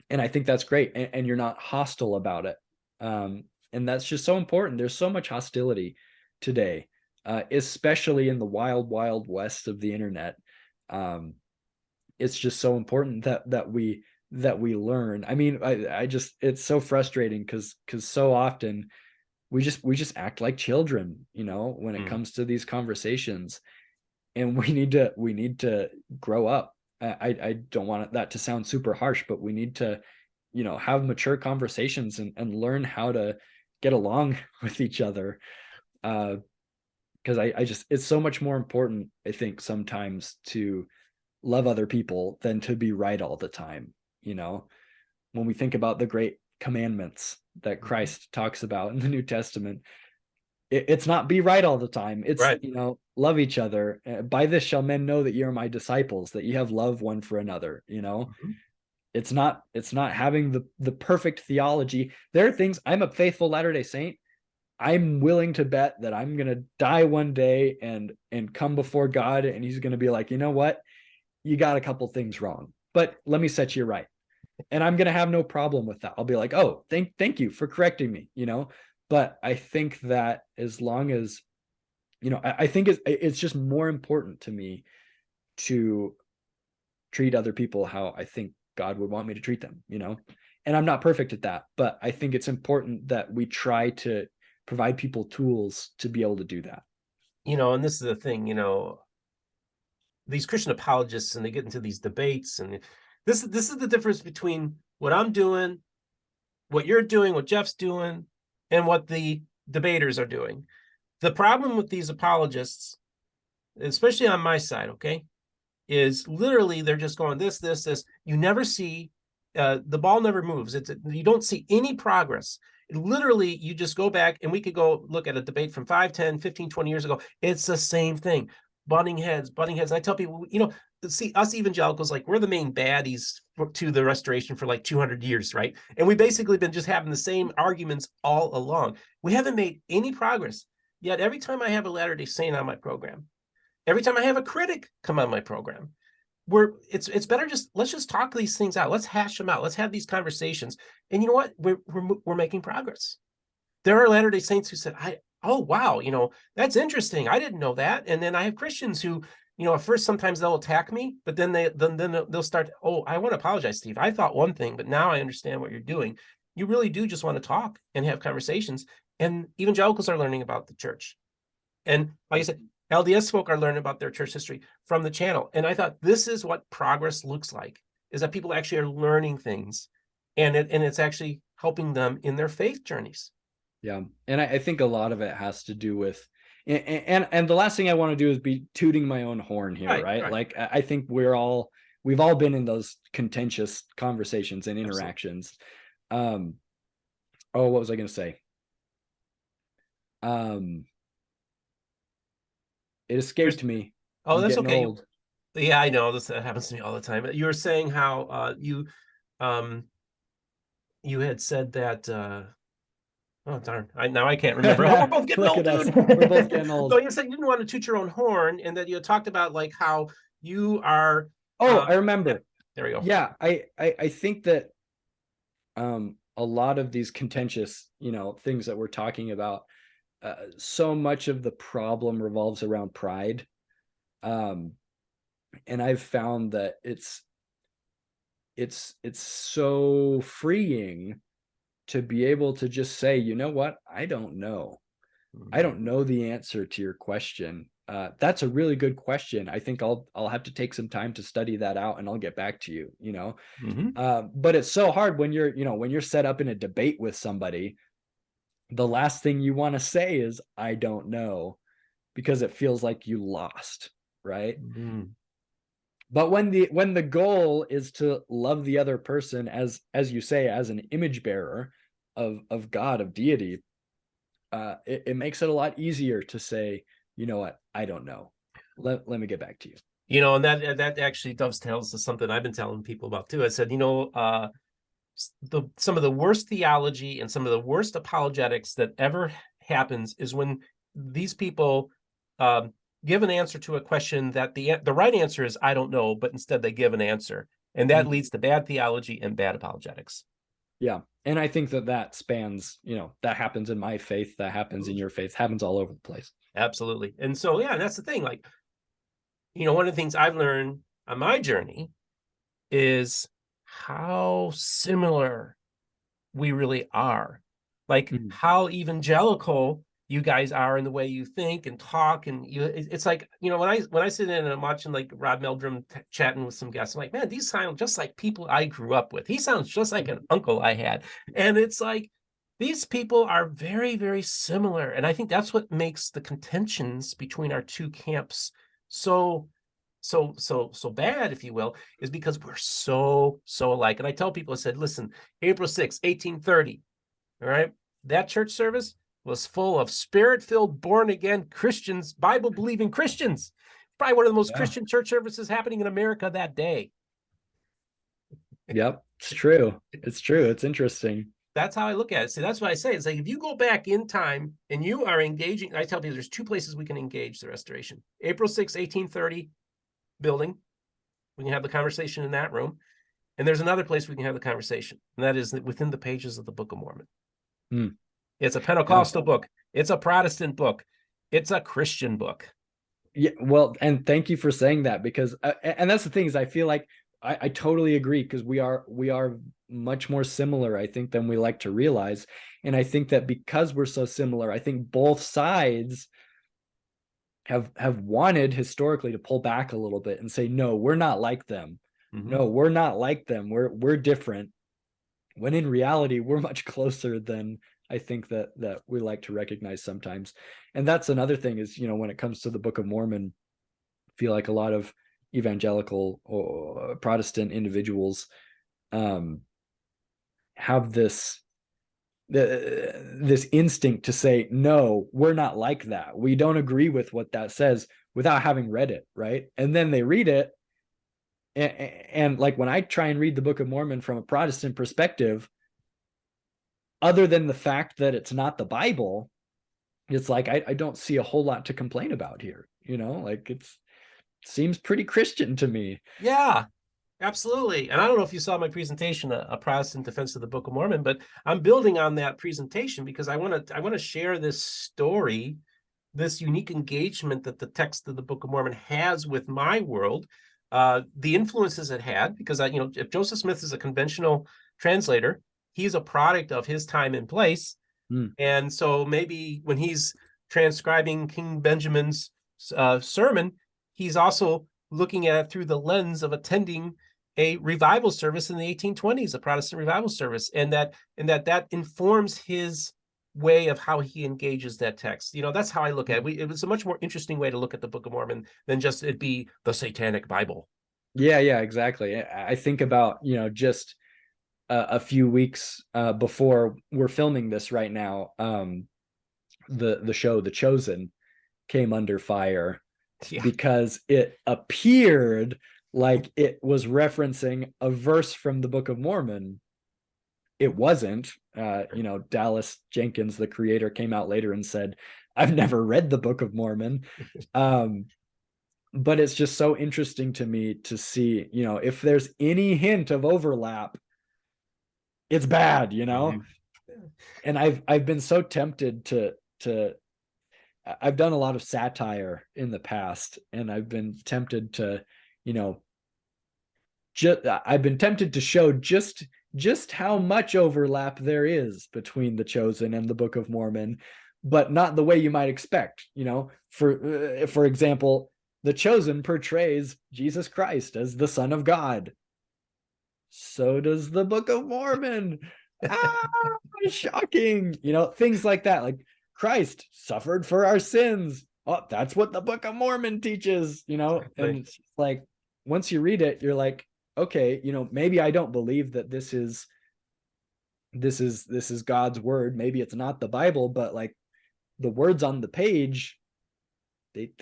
And I think that's great. And you're not hostile about it. And that's just so important. There's so much hostility today, especially in the wild, wild west of the internet. It's just so important that we learn. I mean, I just, it's so frustrating because so often we just act like children, when it comes to these conversations. And we need to grow up. I don't want that to sound super harsh, but we need to, have mature conversations and learn how to get along with each other. Because I just, it's so much more important, I think, sometimes to love other people than to be right all the time. When we think about the great commandments that Christ talks about in the New Testament, it's not be right all the time. It's Right. Love each other. By this shall men know that you are my disciples, that you have love one for another. It's not having the perfect theology. There are things. I'm a faithful Latter-day Saint. I'm willing to bet that I'm gonna die one day and come before God, and he's gonna be like, you know what, you got a couple things wrong, but let me set you right. And I'm gonna have no problem with that. I'll be like, oh, thank you for correcting me. But I think that as long as, I think it's just more important to me to treat other people how I think God would want me to treat them, and I'm not perfect at that, but I think it's important that we try to provide people tools to be able to do that. And this is the thing, these Christian apologists, and they get into these debates, and this is the difference between what I'm doing, what you're doing, what Jeff's doing, and what the debaters are doing. The problem with these apologists, especially on my side, okay, is literally they're just going this. You never see, the ball never moves. You don't see any progress. Literally, you just go back, and we could go look at a debate from 5, 10, 15, 20 years ago. It's the same thing. Butting heads. And I tell people, see, us evangelicals, like, we're the main baddies to the restoration for like 200 years, right? And we've basically been just having the same arguments all along. We haven't made any progress. Yet every time I have a Latter-day Saint on my program, every time I have a critic come on my program, it's better let's just talk these things out. Let's hash them out. Let's have these conversations. And you know what? We're making progress. There are Latter-day Saints who said, oh, wow, that's interesting. I didn't know that. And then I have Christians who, at first sometimes they'll attack me, but then they'll start, oh, I want to apologize, Steve. I thought one thing, but now I understand what you're doing. You really do just want to talk and have conversations. And evangelicals are learning about the church. And like I said, LDS folk are learning about their church history from the channel. And I thought this is what progress looks like, is that people actually are learning things, and it's actually helping them in their faith journeys. Yeah. And I think a lot of it has to do with, and the last thing I want to do is be tooting my own horn here, right? Like, I think we've all been in those contentious conversations and interactions. Absolutely. What was I going to say? It escaped me. Oh, that's okay. Old. Yeah, I know that happens to me all the time. You were saying how you had said that Oh, darn. Now I can't remember. Oh, we're both getting Look old, at us. dude. We're both getting old. So you said you didn't want to toot your own horn, and that you talked about like how you are. Oh, I remember. There we go. Yeah, I think that a lot of these contentious, things that we're talking about, so much of the problem revolves around pride. And I've found that it's so freeing to be able to just say, you know what, I don't know. I don't know the answer to your question. That's a really good question. I think I'll have to take some time to study that out, and I'll get back to you. But it's so hard when you're set up in a debate with somebody. The last thing you want to say is I don't know, because it feels like you lost, right? But when the goal is to love the other person as you say, as an image bearer of God, of deity, it makes it a lot easier to say, you know what, I don't know. Let me get back to you. And that actually dovetails to something I've been telling people about too. I said, some of the worst theology and some of the worst apologetics that ever happens is when these people give an answer to a question that the right answer is I don't know, but instead they give an answer, and that leads to bad theology and bad apologetics. Yeah, and I think that spans, that happens in my faith, that happens in your faith, happens all over the place. Absolutely. And so, yeah, that's the thing. Like, one of the things I've learned on my journey is how similar we really are. Like how evangelical you guys are in the way you think and talk, and it's like, when I sit in and I'm watching like Rod Meldrum chatting with some guests, I'm like, man, these sound just like people I grew up with. He sounds just like an uncle I had. And it's like, these people are very, very similar. And I think that's what makes the contentions between our two camps so bad, if you will, is because we're so alike. And I tell people, I said, listen, April 6, 1830, all right, that church service was full of spirit-filled, born-again Christians, Bible-believing Christians. Probably one of the most Christian church services happening in America that day. Yep, it's true. It's true. It's interesting. That's how I look at it. See, that's what I say. It's like, if you go back in time and you are engaging, I tell people there's two places we can engage the restoration. April 6, 1830 building. We can have the conversation in that room. And there's another place we can have the conversation, and that is within the pages of the Book of Mormon. It's a Pentecostal book. It's a Protestant book. It's a Christian book. Yeah, well, and thank you for saying that, because and that's the thing, is I feel like I totally agree, because we are much more similar, I think, than we like to realize. And I think that because we're so similar, I think both sides have wanted historically to pull back a little bit and say, no, we're not like them. No, we're not like them. We're different. When in reality, we're much closer than I think that we like to recognize sometimes. And that's another thing is, when it comes to the Book of Mormon, I feel like a lot of evangelical or Protestant individuals have this instinct to say, no, we're not like that. We don't agree with what that says, without having read it, right? And then they read it, and like when I try and read the Book of Mormon from a Protestant perspective, other than the fact that it's not the Bible, it's like I don't see a whole lot to complain about here. Like it seems pretty Christian to me. Yeah, absolutely. And I don't know if you saw my presentation, a Protestant Defense of the Book of Mormon, but I'm building on that presentation because I want to share this story, this unique engagement that the text of the Book of Mormon has with my world, the influences it had, because if Joseph Smith is a conventional translator, he's a product of his time and place. And so maybe when he's transcribing King Benjamin's sermon, he's also looking at it through the lens of attending a revival service in the 1820s, a Protestant revival service, and that informs his way of how he engages that text. That's how I look at it. It was a much more interesting way to look at the Book of Mormon than just it be the Satanic Bible. Yeah, exactly. I think about, just a few weeks before we're filming this right now, the show The Chosen came under fire because it appeared like it was referencing a verse from the Book of Mormon. it wasn't. Dallas Jenkins, the creator, came out later and said, I've never read the Book of Mormon. But it's just so interesting to me to see, if there's any hint of overlap, it's bad, And I've been so tempted to I've done a lot of satire in the past, and I've been tempted to, I've been tempted to show just how much overlap there is between the Chosen and the Book of Mormon, but not the way you might expect. For example, the Chosen portrays Jesus Christ as the Son of God. So does the Book of Mormon. Shocking. Things like that. Like, Christ suffered for our sins. Oh, that's what the Book of Mormon teaches, and it's like, once you read it, you're like, okay, maybe I don't believe that this is God's word. Maybe it's not the Bible, but like, the words on the page, they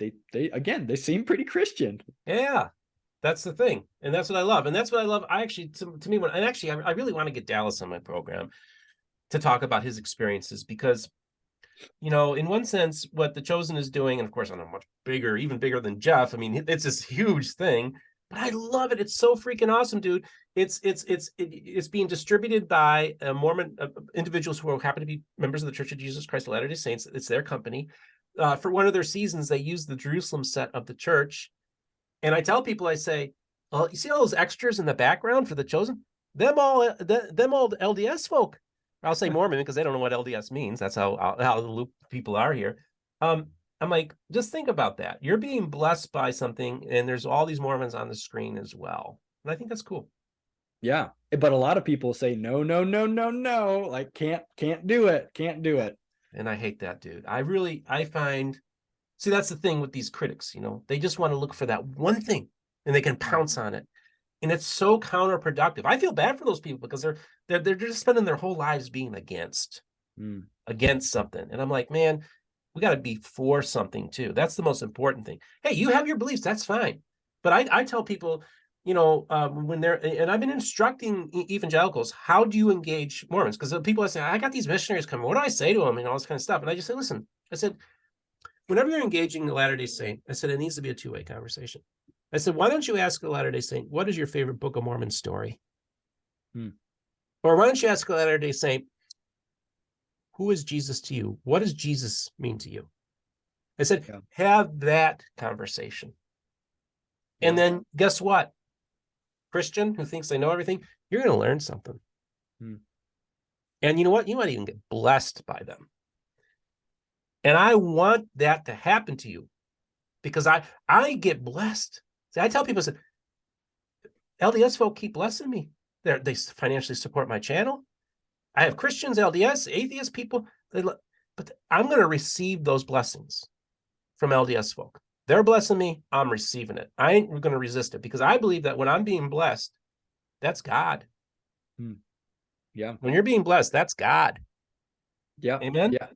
seem pretty Christian. Yeah, that's the thing. And that's what I love. And that's what I love. I actually, to me, I really want to get Dallas on my program to talk about his experiences, because, in one sense, what the Chosen is doing, and of course, on a much bigger, even bigger than Jeff. I mean, it's this huge thing, but I love it. It's so freaking awesome, dude. It's being distributed by Mormon individuals who happen to be members of the Church of Jesus Christ of Latter-day Saints. It's their company. For one of their seasons, they use the Jerusalem set of the church. And I tell people, I say, well, you see all those extras in the background for the Chosen? Them all LDS folk. I'll say Mormon because they don't know what LDS means. That's how the loop people are here. I'm like, just think about that. You're being blessed by something, and there's all these Mormons on the screen as well. And I think that's cool. Yeah, but a lot of people say no, like can't do it. And I hate that, dude. I find, see, that's the thing with these critics. They just want to look for that one thing, and they can pounce on it. And it's so counterproductive. I feel bad for those people because they're just spending their whole lives being against something. And I'm like, man, we got to be for something too. That's the most important thing. Hey, you have your beliefs, that's fine. But I tell people, when and I've been instructing evangelicals, how do you engage Mormons? Because people are saying, I got these missionaries coming. What do I say to them and all this kind of stuff? And I just say, listen, I said, whenever you're engaging a Latter-day Saint, I said, it needs to be a two-way conversation. I said, why don't you ask a Latter-day Saint, what is your favorite Book of Mormon story? Or why don't you ask a Latter-day Saint, who is Jesus to you? What does Jesus mean to you? I said, have that conversation. And then guess what? Christian who thinks they know everything, you're going to learn something. And you know what? You might even get blessed by them. And I want that to happen to you, because I get blessed. See, I tell people, I said, LDS folk keep blessing me. They financially support my channel. I have Christians, LDS, atheist people, but I'm going to receive those blessings from LDS folk. They're blessing me. I'm receiving it. I ain't going to resist it, because I believe that when I'm being blessed, that's God. Yeah. When you're being blessed, that's God. Yeah. Amen. Yeah.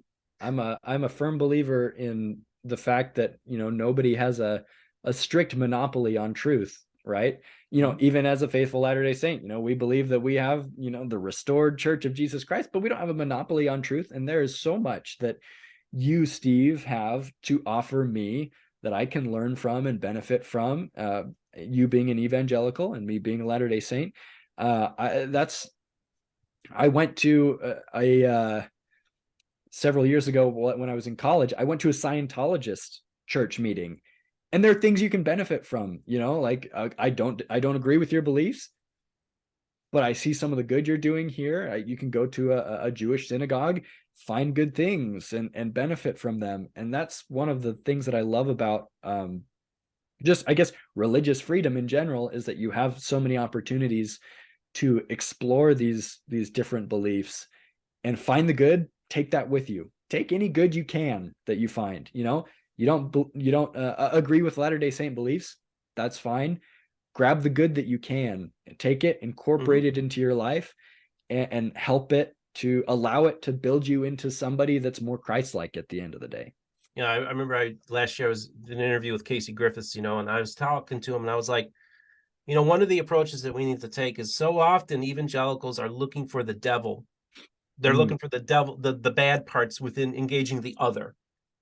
I'm a firm believer in the fact that, nobody has a strict monopoly on truth, right? Even as a faithful Latter-day Saint, we believe that we have, the restored Church of Jesus Christ, but we don't have a monopoly on truth. And there is so much that you, Steve, have to offer me that I can learn from and benefit from, you being an evangelical and me being a Latter-day Saint. I went to several years ago when I was in college, I went to a Scientologist church meeting, and there are things you can benefit from, like I don't agree with your beliefs, but I see some of the good you're doing here. You can go to a Jewish synagogue, find good things and benefit from them. And that's one of the things that I love about just, I guess, religious freedom in general, is that you have so many opportunities to explore these different beliefs and find the good. Take that with you. Take any good you can that you find. You don't agree with Latter-day Saint beliefs, that's fine. Grab the good that you can, take it, incorporate it into your life, and help it to allow it to build you into somebody that's more Christ-like at the end of the day. I remember last year I was in an interview with Casey Griffiths, and I was talking to him, and I was like, You know, one of the approaches that we need to take is so often evangelicals are looking for the devil. They're looking for the devil, the bad parts within engaging the other.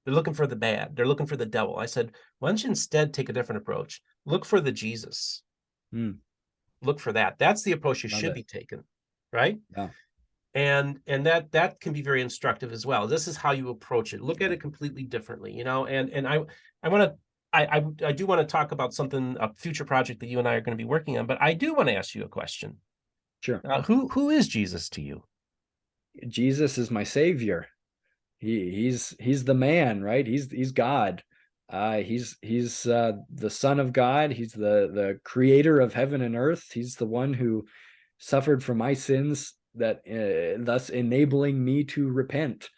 They're looking for the bad. They're looking for the devil. I said, why don't you instead take a different approach? Look for the Jesus. Look for that. That's the approach you should be taking, right? Yeah. And that can be very instructive as well. This is how you approach it. Look at it completely differently, you know. And I do want to talk about something, a future project that you and I are going to be working on. But I do want to ask you a question. Sure. Who is Jesus to you? Jesus is my savior. He's the man, right? He's God. He's the Son of God. He's the creator of heaven and earth. He's the one who suffered for my sins, that thus enabling me to repent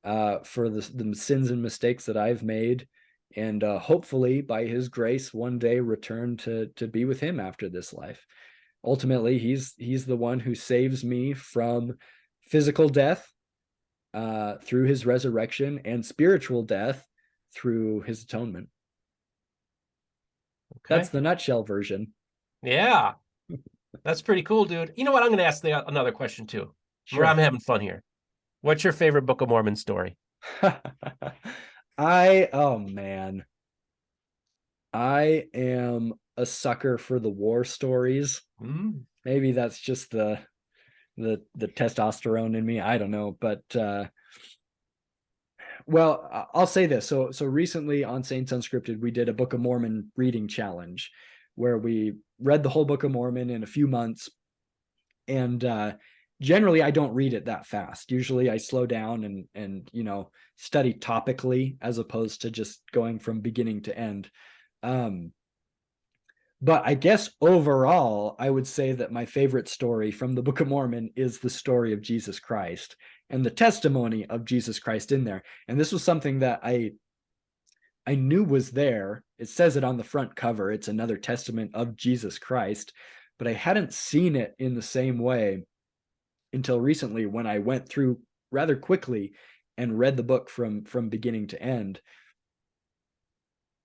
for the sins and mistakes that I've made, and hopefully by his grace one day return to be with him after this life. Ultimately, he's the one who saves me from physical death through his resurrection, and spiritual death through his atonement. Okay. That's the nutshell version. Yeah. That's pretty cool, dude. You know what? I'm going to ask another question too. Sure. I'm having fun here. What's your favorite Book of Mormon story? Oh man. I am a sucker for the war stories. Maybe that's just the testosterone in me. I don't know, but well, I'll say this. So recently on Saints Unscripted, we did a Book of Mormon reading challenge where we read the whole Book of Mormon in a few months. And generally, I don't read it that fast. Usually I slow down and you know, study topically as opposed to just going from beginning to end. But I guess overall, I would say that my favorite story from the Book of Mormon is the story of Jesus Christ and the testimony of Jesus Christ in there. And this was something that I knew was there. It says it on the front cover. It's another testament of Jesus Christ, but I hadn't seen it in the same way until recently, when I went through rather quickly and read the book from beginning to end.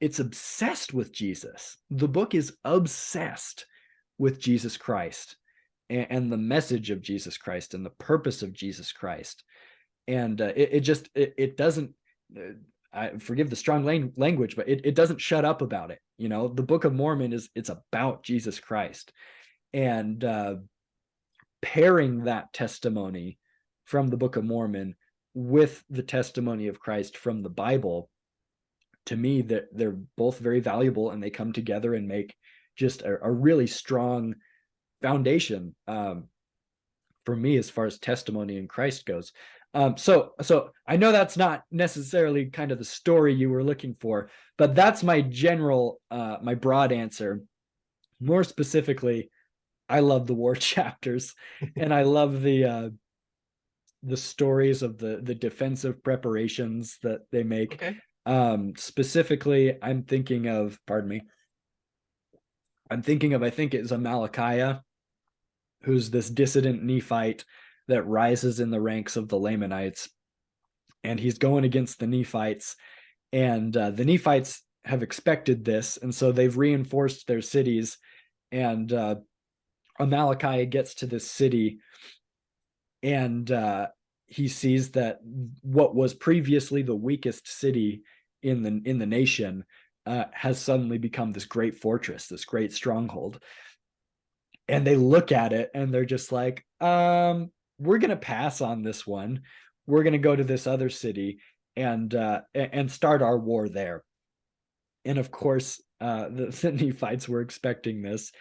It's obsessed with Jesus. The book is obsessed with Jesus Christ and the message of Jesus Christ and the purpose of Jesus Christ. And it doesn't, I forgive the strong language, but it doesn't shut up about it. You know, the Book of Mormon it's about Jesus Christ, and pairing that testimony from the Book of Mormon with the testimony of Christ from the Bible, to me, that they're both very valuable, and they come together and make just a really strong foundation for me as far as testimony in Christ goes. So I know that's not necessarily kind of the story you were looking for, but that's my general, my broad answer. More specifically, I love the war chapters, and I love the stories of the defensive preparations that they make. Okay. Specifically, I'm thinking of, I think it's Amalickiah, who's this dissident Nephite that rises in the ranks of the Lamanites, and he's going against the Nephites, and the Nephites have expected this, and so they've reinforced their cities, and Amalickiah gets to this city, and he sees that what was previously the weakest city in the nation has suddenly become this great fortress, this great stronghold. And they look at it and they're just like, we're going to pass on this one. We're going to go to this other city and start our war there. And of course, the Nephites were expecting this,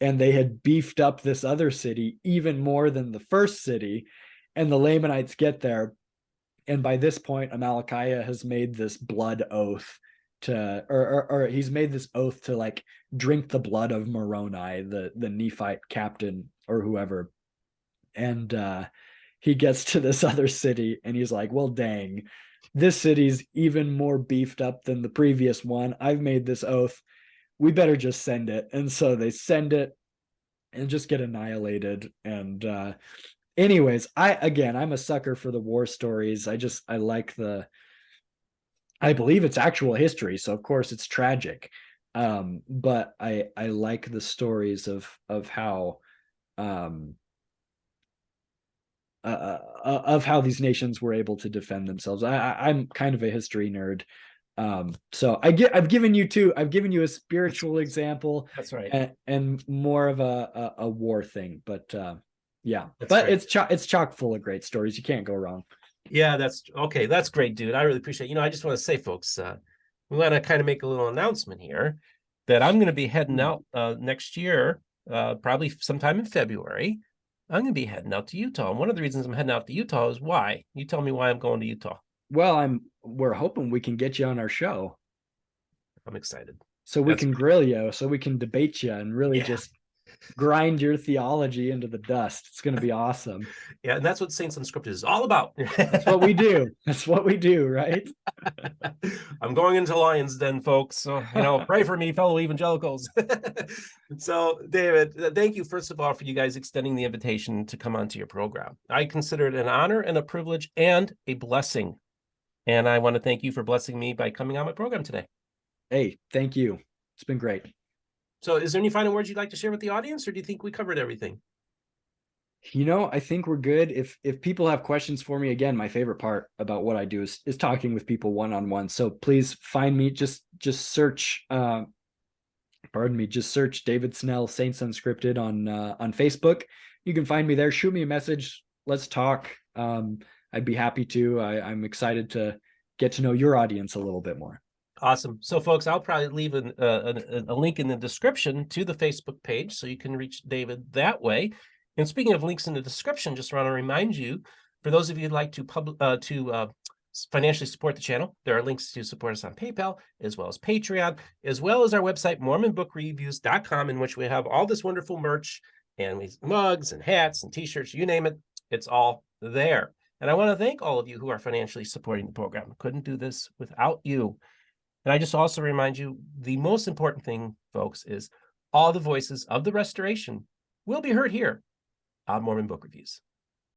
and they had beefed up this other city even more than the first city. And the Lamanites get there, and by this point, Amalickiah has made this blood oath or he's made this oath to like drink the blood of Moroni, the Nephite captain or whoever. And he gets to this other city, and he's like, well, dang, this city's even more beefed up than the previous one. I've made this oath. We better just send it. And so they send it and just get annihilated. And anyways, I'm a sucker for the war stories. I like I believe it's actual history, so of course it's tragic. But I like the stories of how of how these nations were able to defend themselves. I'm kind of a history nerd. So I've given you a spiritual example. That's right. And more of a war thing, but yeah, That's but great. it's chock full of great stories. You can't go wrong. Yeah, that's okay. That's great, dude. I really appreciate it. I just want to say, folks, we want to kind of make a little announcement here that I'm going to be heading out next year, probably sometime in February. I'm going to be heading out to Utah. And one of the reasons I'm heading out to Utah is why. You tell me why I'm going to Utah. Well, we're hoping we can get you on our show I'm excited. so we can grill you, so we can debate you and really just grind your theology into the dust. It's going to be awesome. Yeah, and that's what Saints Unscripted is all about. That's what we do. That's what we do, right? I'm going into Lion's Den, folks. So, pray for me, fellow evangelicals. So, David, thank you, first of all, for you guys extending the invitation to come onto your program. I consider it an honor and a privilege and a blessing. And I want to thank you for blessing me by coming on my program today. Hey, thank you. It's been great. So is there any final words you'd like to share with the audience, or do you think we covered everything? I think we're good. If people have questions for me, again, my favorite part about what I do is talking with people one-on-one. So please find me, just search just search David Snell, Saints Unscripted on Facebook. You can find me there. Shoot me a message. Let's talk. I'd be happy to. I'm excited to get to know your audience a little bit more. Awesome. So, folks, I'll probably leave a link in the description to the Facebook page so you can reach David that way. And speaking of links in the description, just want to remind you, for those of you who'd like to financially support the channel, there are links to support us on PayPal, as well as Patreon, as well as our website, MormonBookReviews.com, in which we have all this wonderful merch and mugs and hats and T-shirts, you name it. It's all there. And I want to thank all of you who are financially supporting the program. Couldn't do this without you. And I just also remind you, the most important thing, folks, is all the voices of the restoration will be heard here on Mormon Book Reviews.